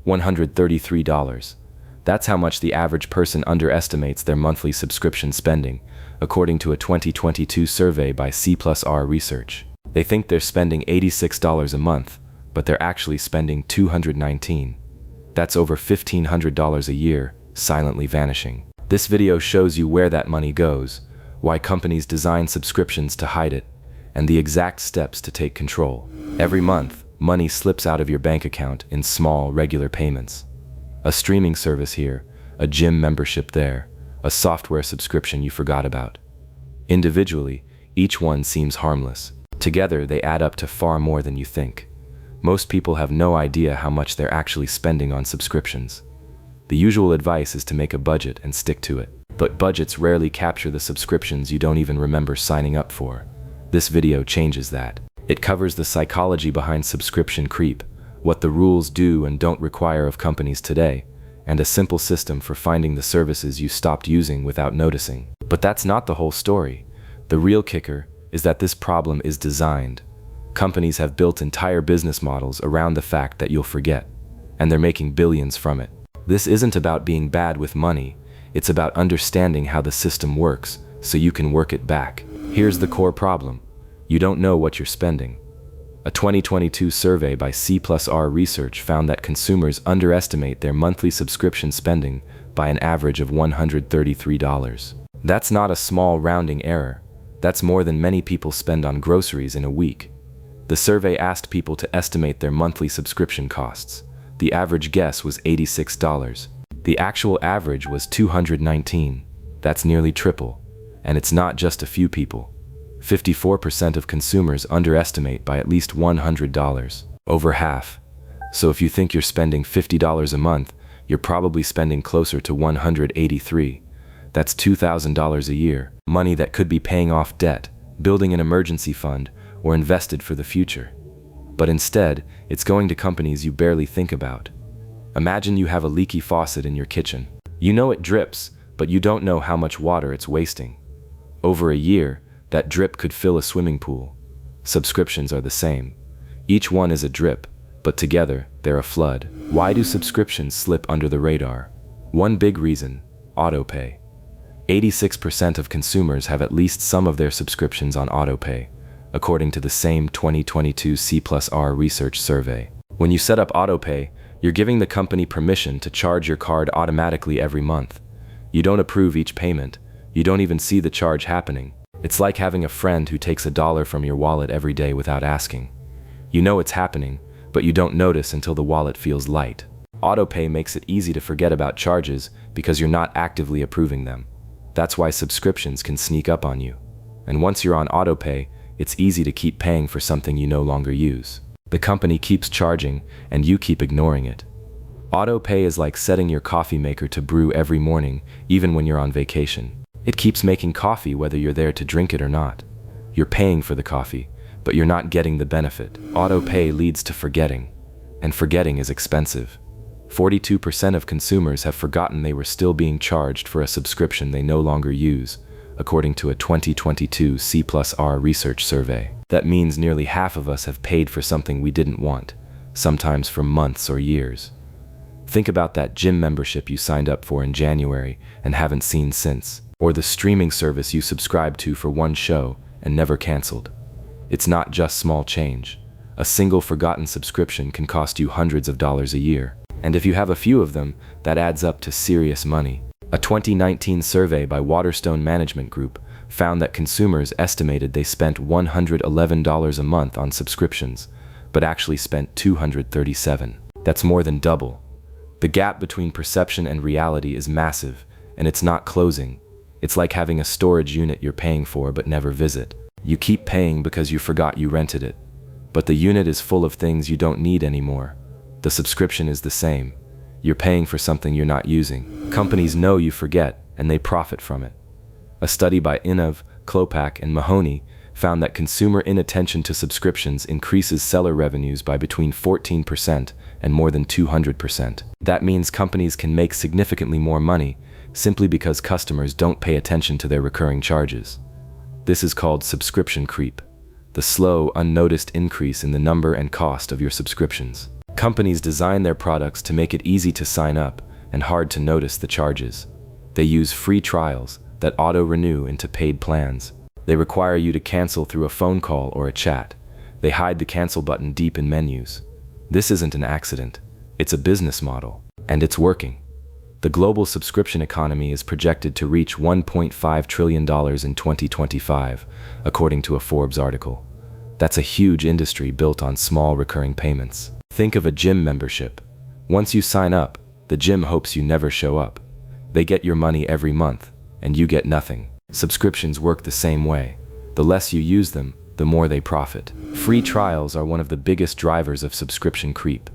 $133. That's how much the average person underestimates their monthly subscription spending, according to a 2022 survey by C+R Research. They think they're spending $86 a month, but they're actually spending $219. That's over $1,500 a year, silently vanishing. This video shows you where that money goes, why companies design subscriptions to hide it, and the exact steps to take control. Every month, money slips out of your bank account in small, regular payments. A streaming service here, a gym membership there, a software subscription you forgot about. Individually, each one seems harmless. Together, they add up to far more than you think. Most people have no idea how much they're actually spending on subscriptions. The usual advice is to make a budget and stick to it. But budgets rarely capture the subscriptions you don't even remember signing up for. This video changes that. It covers the psychology behind subscription creep, what the rules do and don't require of companies today, and a simple system for finding the services you stopped using without noticing. But that's not the whole story. The real kicker is that this problem is designed. Companies have built entire business models around the fact that you'll forget, and they're making billions from it. This isn't about being bad with money, it's about understanding how the system works so you can work it back. Here's the core problem. You don't know what you're spending. A 2022 survey by C+R Research found that consumers underestimate their monthly subscription spending by an average of $133. That's not a small rounding error. That's more than many people spend on groceries in a week. The survey asked people to estimate their monthly subscription costs. The average guess was $86. The actual average was $219. That's nearly triple. And it's not just a few people. 54% of consumers underestimate by at least $100. Over half. So if you think you're spending $50 a month, you're probably spending closer to $183. That's $2,000 a year. Money that could be paying off debt, building an emergency fund, or invested for the future. But instead, it's going to companies you barely think about. Imagine you have a leaky faucet in your kitchen. You know it drips, but you don't know how much water it's wasting. Over a year, that drip could fill a swimming pool. Subscriptions are the same. Each one is a drip, but together, they're a flood. Why do subscriptions slip under the radar? One big reason: autopay. 86% of consumers have at least some of their subscriptions on autopay, according to the same 2022 C+R Research survey. When you set up autopay, you're giving the company permission to charge your card automatically every month. You don't approve each payment. You don't even see the charge happening. It's like having a friend who takes $1 from your wallet every day without asking. You know it's happening, but you don't notice until the wallet feels light. Autopay makes it easy to forget about charges because you're not actively approving them. That's why subscriptions can sneak up on you. And once you're on autopay, it's easy to keep paying for something you no longer use. The company keeps charging, and you keep ignoring it. Autopay is like setting your coffee maker to brew every morning, even when you're on vacation. It keeps making coffee whether you're there to drink it or not. You're paying for the coffee, but you're not getting the benefit. Autopay leads to forgetting, and forgetting is expensive. 42% of consumers have forgotten they were still being charged for a subscription they no longer use, according to a 2022 C+R Research survey. That means nearly half of us have paid for something we didn't want, sometimes for months or years. Think about that gym membership you signed up for in January and haven't seen since, or the streaming service you subscribed to for one show and never canceled. It's not just small change. A single forgotten subscription can cost you hundreds of dollars a year. And if you have a few of them, that adds up to serious money. A 2019 survey by Waterstone Management Group found that consumers estimated they spent $111 a month on subscriptions, but actually spent $237. That's more than double. The gap between perception and reality is massive, and it's not closing. It's like having a storage unit you're paying for but never visit. You keep paying because you forgot you rented it, but the unit is full of things you don't need anymore. The subscription is the same. You're paying for something you're not using. Companies know you forget, and they profit from it. A study by Inov, Klopak, and Mahoney found that consumer inattention to subscriptions increases seller revenues by between 14% and more than 200%. That means companies can make significantly more money simply because customers don't pay attention to their recurring charges. This is called subscription creep, the slow, unnoticed increase in the number and cost of your subscriptions. Companies design their products to make it easy to sign up and hard to notice the charges. They use free trials that auto-renew into paid plans. They require you to cancel through a phone call or a chat. They hide the cancel button deep in menus. This isn't an accident. It's a business model, and it's working. The global subscription economy is projected to reach $1.5 trillion in 2025, according to a Forbes article. That's a huge industry built on small recurring payments. Think of a gym membership. Once you sign up, the gym hopes you never show up. They get your money every month, and you get nothing. Subscriptions work the same way. The less you use them, the more they profit. Free trials are one of the biggest drivers of subscription creep.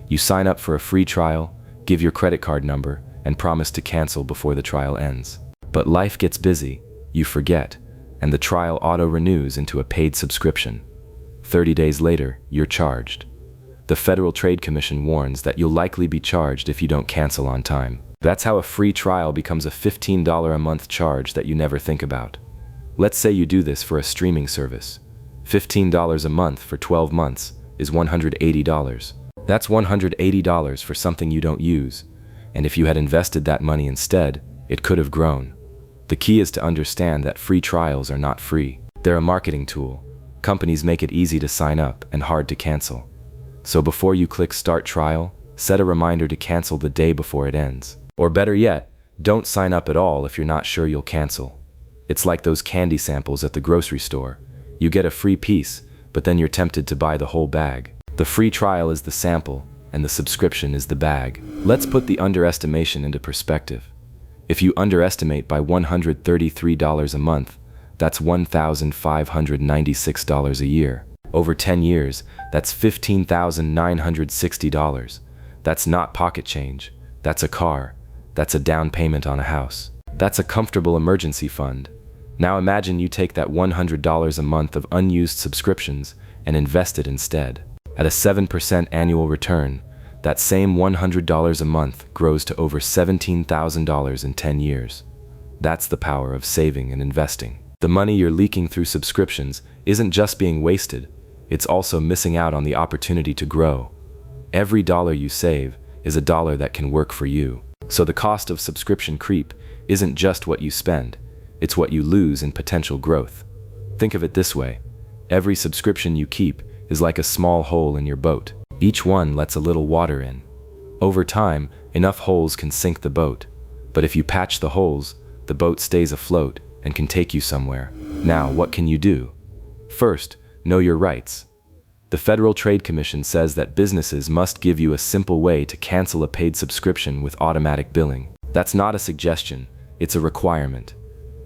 You sign up for a free trial, give your credit card number, and promise to cancel before the trial ends. But life gets busy, you forget, and the trial auto-renews into a paid subscription. 30 days later, you're charged. The Federal Trade Commission warns that you'll likely be charged if you don't cancel on time. That's how a free trial becomes a $15 a month charge that you never think about. Let's say you do this for a streaming service. $15 a month for 12 months is $180. That's $180 for something you don't use, and if you had invested that money instead, it could have grown. The key is to understand that free trials are not free. They're a marketing tool. Companies make it easy to sign up and hard to cancel. So before you click Start Trial, set a reminder to cancel the day before it ends. Or better yet, don't sign up at all if you're not sure you'll cancel. It's like those candy samples at the grocery store. You get a free piece, but then you're tempted to buy the whole bag. The free trial is the sample, and the subscription is the bag. Let's put the underestimation into perspective. If you underestimate by $133 a month, that's $1,596 a year. Over 10 years, that's $15,960. That's not pocket change. That's a car. That's a down payment on a house. That's a comfortable emergency fund. Now imagine you take that $100 a month of unused subscriptions and invest it instead. At a 7% annual return, that same $100 a month grows to over $17,000 in 10 years. That's the power of saving and investing. The money you're leaking through subscriptions isn't just being wasted, it's also missing out on the opportunity to grow. Every dollar you save is a dollar that can work for you. So the cost of subscription creep isn't just what you spend, it's what you lose in potential growth. Think of it this way. Every subscription you keep is like a small hole in your boat. Each one lets a little water in. Over time, enough holes can sink the boat. But if you patch the holes, the boat stays afloat and can take you somewhere. Now, what can you do? First, know your rights. The Federal Trade Commission says that businesses must give you a simple way to cancel a paid subscription with automatic billing. That's not a suggestion, it's a requirement.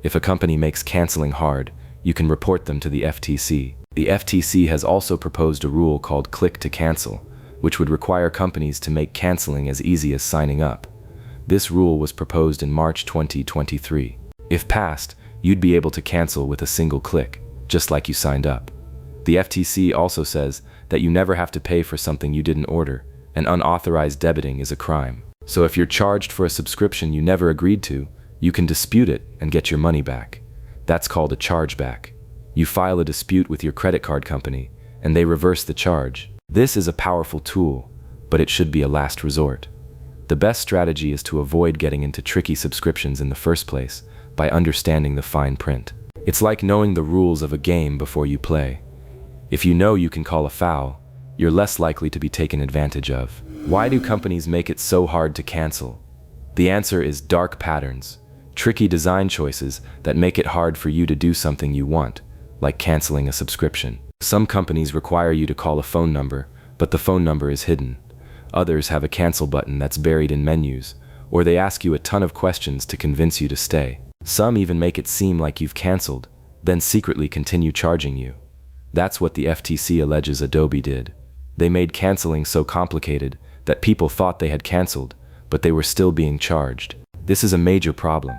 If a company makes canceling hard, you can report them to the FTC. The FTC has also proposed a rule called Click to Cancel, which would require companies to make canceling as easy as signing up. This rule was proposed in March 2023. If passed, you'd be able to cancel with a single click, just like you signed up. The FTC also says that you never have to pay for something you didn't order, and unauthorized debiting is a crime. So if you're charged for a subscription you never agreed to, you can dispute it and get your money back. That's called a chargeback. You file a dispute with your credit card company, and they reverse the charge. This is a powerful tool, but it should be a last resort. The best strategy is to avoid getting into tricky subscriptions in the first place by understanding the fine print. It's like knowing the rules of a game before you play. If you know you can call a foul, you're less likely to be taken advantage of. Why do companies make it so hard to cancel? The answer is dark patterns, tricky design choices that make it hard for you to do something you want, like canceling a subscription. Some companies require you to call a phone number, but the phone number is hidden. Others have a cancel button that's buried in menus, or they ask you a ton of questions to convince you to stay. Some even make it seem like you've canceled, then secretly continue charging you. That's what the FTC alleges Adobe did. They made canceling so complicated that people thought they had canceled, but they were still being charged. This is a major problem.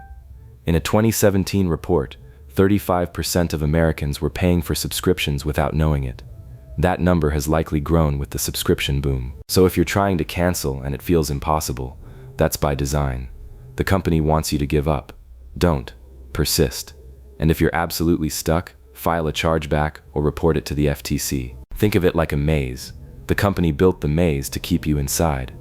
In a 2017 report, 35% of Americans were paying for subscriptions without knowing it. That number has likely grown with the subscription boom. So if you're trying to cancel and it feels impossible, that's by design. The company wants you to give up. Don't. Persist. And if you're absolutely stuck, file a chargeback or report it to the FTC. Think of it like a maze. The company built the maze to keep you inside.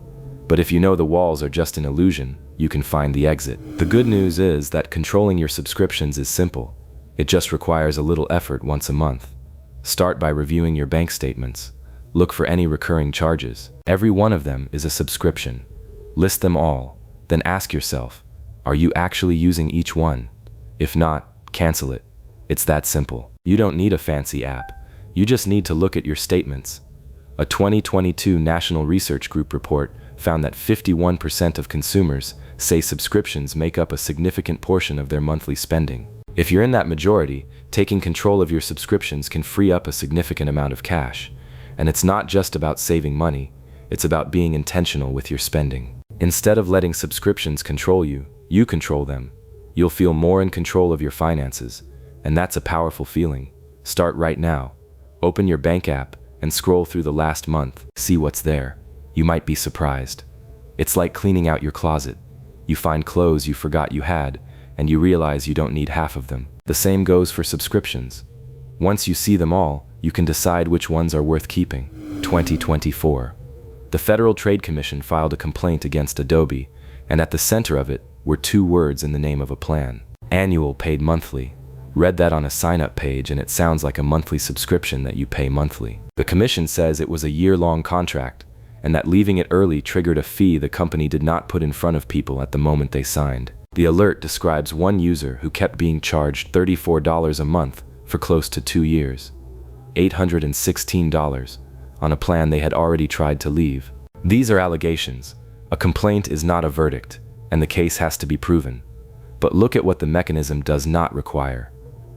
But if you know the walls are just an illusion, you can find the exit. The good news is that controlling your subscriptions is simple. It just requires a little effort once a month. Start by reviewing your bank statements. Look for any recurring charges. Every one of them is a subscription. List them all, then ask yourself, are you actually using each one? If not, cancel it. It's that simple. You don't need a fancy app. You just need to look at your statements. A 2022 National Research Group report found that 51% of consumers say subscriptions make up a significant portion of their monthly spending. If you're in that majority, taking control of your subscriptions can free up a significant amount of cash. And it's not just about saving money, it's about being intentional with your spending. Instead of letting subscriptions control you, you control them. You'll feel more in control of your finances, and that's a powerful feeling. Start right now. Open your bank app and scroll through the last month. See what's there. You might be surprised. It's like cleaning out your closet. You find clothes you forgot you had, and you realize you don't need half of them. The same goes for subscriptions. Once you see them all, you can decide which ones are worth keeping. 2024. The Federal Trade Commission filed a complaint against Adobe, and at the center of it were two words in the name of a plan. Annual paid monthly. Read that on a sign-up page and it sounds like a monthly subscription that you pay monthly. The commission says it was a year-long contract, and that leaving it early triggered a fee the company did not put in front of people at the moment they signed. The alert describes one user who kept being charged $34 a month for close to 2 years. $816 on a plan they had already tried to leave. These are allegations. A complaint is not a verdict, and the case has to be proven. But look at what the mechanism does not require.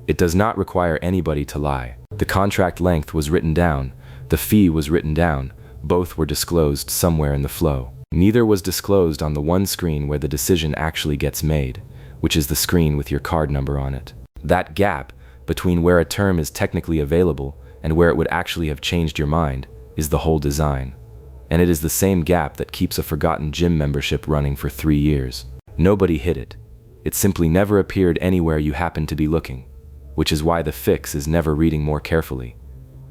It does not require anybody to lie. The contract length was written down, the fee was written down, both were disclosed somewhere in the flow. Neither was disclosed on the one screen where the decision actually gets made, which is the screen with your card number on it. That gap between where a term is technically available and where it would actually have changed your mind is the whole design. And it is the same gap that keeps a forgotten gym membership running for 3 years. Nobody hit it. It simply never appeared anywhere you happened to be looking, which is why the fix is never reading more carefully.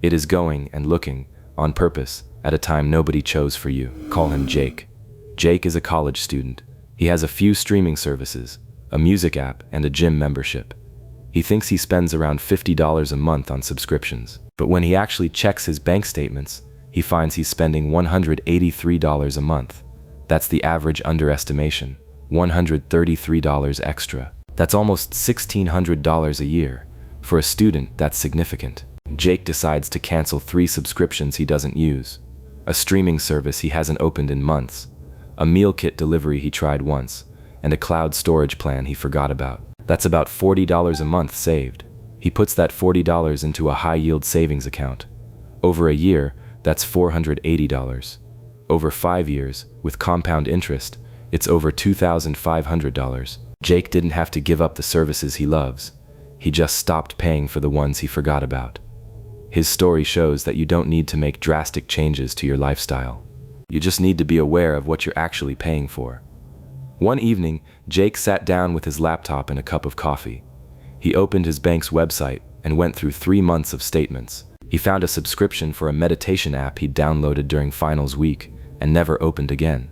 It is going and looking, on purpose, at a time nobody chose for you. Call him Jake. Jake is a college student. He has a few streaming services, a music app, and a gym membership. He thinks he spends around $50 a month on subscriptions. But when he actually checks his bank statements, he finds he's spending $183 a month. That's the average underestimation. $133 extra. That's almost $1,600 a year. For a student, that's significant. Jake decides to cancel 3 subscriptions he doesn't use. A streaming service he hasn't opened in months. A meal kit delivery he tried once. And a cloud storage plan he forgot about. That's about $40 a month saved. He puts that $40 into a high-yield savings account. Over a year, that's $480. Over 5 years, with compound interest, it's over $2,500. Jake didn't have to give up the services he loves. He just stopped paying for the ones he forgot about. His story shows that you don't need to make drastic changes to your lifestyle. You just need to be aware of what you're actually paying for. One evening, Jake sat down with his laptop and a cup of coffee. He opened his bank's website and went through 3 months of statements. He found a subscription for a meditation app he'd downloaded during finals week and never opened again.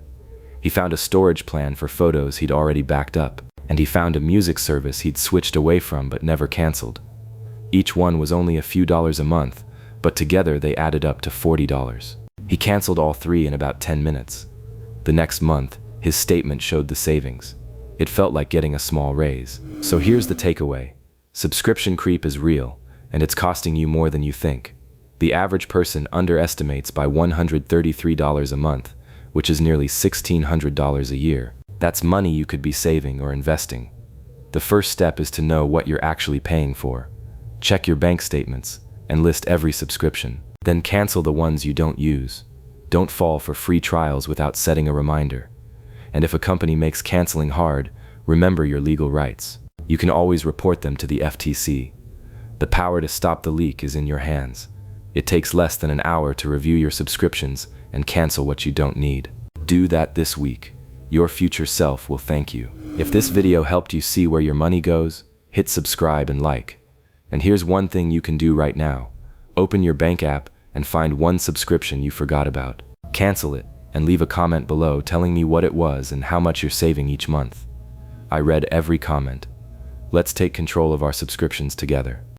He found a storage plan for photos he'd already backed up, and he found a music service he'd switched away from but never canceled. Each one was only a few dollars a month, but together they added up to $40. He canceled all 3 in about 10 minutes. The next month, his statement showed the savings. It felt like getting a small raise. So here's the takeaway. Subscription creep is real, and it's costing you more than you think. The average person underestimates by $133 a month, which is nearly $1,600 a year. That's money you could be saving or investing. The first step is to know what you're actually paying for. Check your bank statements and list every subscription. Then cancel the ones you don't use. Don't fall for free trials without setting a reminder. And if a company makes canceling hard, remember your legal rights. You can always report them to the FTC. The power to stop the leak is in your hands. It takes less than an hour to review your subscriptions and cancel what you don't need. Do that this week. Your future self will thank you. If this video helped you see where your money goes, hit subscribe and like. And here's one thing you can do right now. Open your bank app and find one subscription you forgot about. Cancel it, and leave a comment below telling me what it was and how much you're saving each month. I read every comment. Let's take control of our subscriptions together.